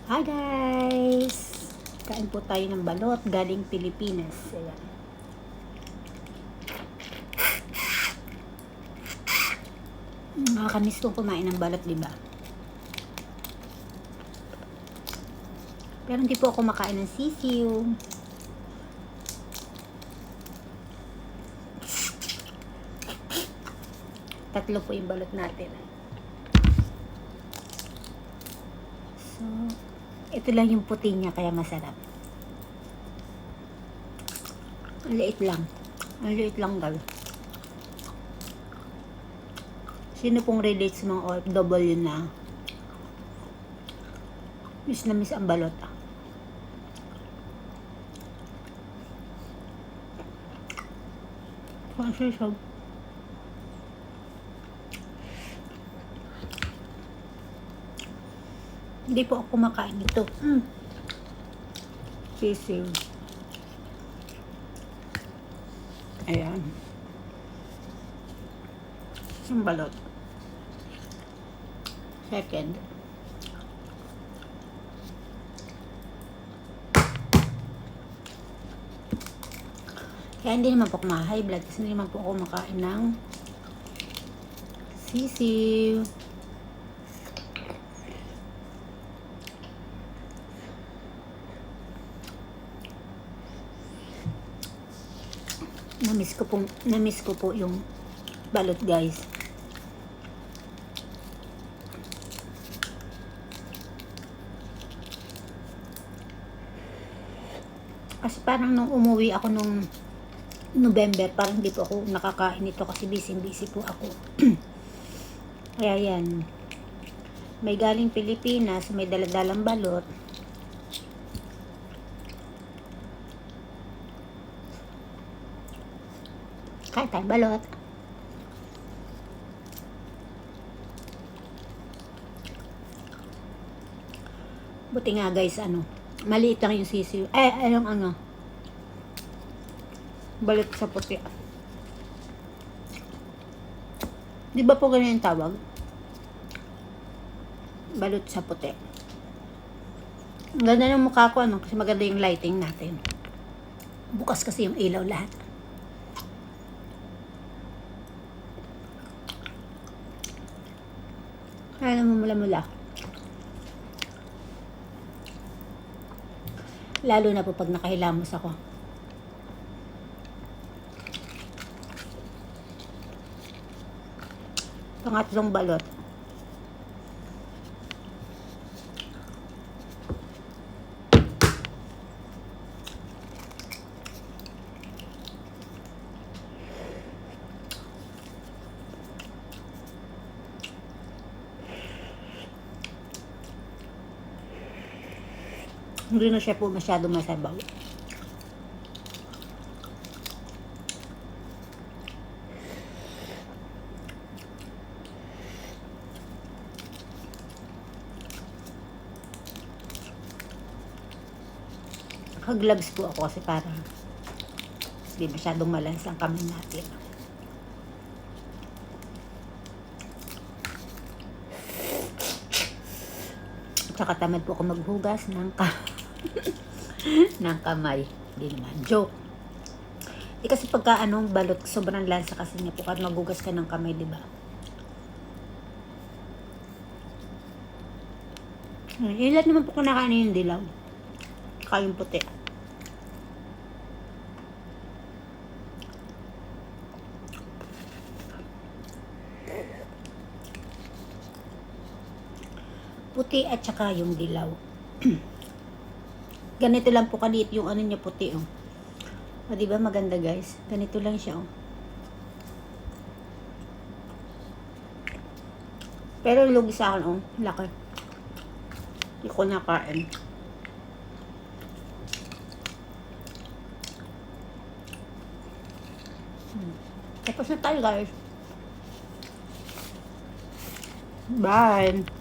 Hi guys! Kain po tayo ng balot galing Pilipinas. Ayan. Nakakamiss kong kumain ng balot, diba? Pero hindi po ako makain ng sisiw. Tatlo po yung balot natin. So, ito lang yung puti niya kaya masarap. Ang liit lang. Ang liit lang guys. Sino pong relate sa mga OFW na miss na miss ang balot? Kasi siya. Hindi po ako kumakain nito. Sisiw. Ayan. Yung balot. Second. Kaya hindi naman po ako ma-high blood kasi hindi naman po ako makain ng sisiw. Namiss ko po yung balot guys. Kasi parang nung umuwi ako nung November, parang hindi po ako nakakain nito kasi busy po ako. Kaya yan. May galing Pilipinas, may daladalang balot. Kain tayo balot. Buti nga guys, maliit lang yung sisiw. Balot sa puti. Di ba po ganyan yung tawag? Balot sa puti. Ang ganda ng mukha ko, kasi maganda yung lighting natin. Bukas kasi yung ilaw lahat. Kaya naman mula-mula. Lalo na po pag nakahilamos ako. Pangatlong balot. Hindi na siya po masyado masabaw. Naka-gloves po ako kasi para hindi masyadong malans ang kamay natin. Tsaka tamad po ako maghugas ng ng kamay. Hindi naman. Joke. Kasi pagka balot, sobrang lansa kasi niya po kahit maghugas ka ng kamay, diba? Ilan naman po kinakain yung dilaw. Saka yung puti. Puti at saka yung dilaw. Ganito lang po kaliit yung niya puti, oh. O, diba maganda guys? Ganito lang siya, oh. Pero lugi sa akin, oh. Laki. Hindi ko nakain. Tapos na tayo guys. Bye!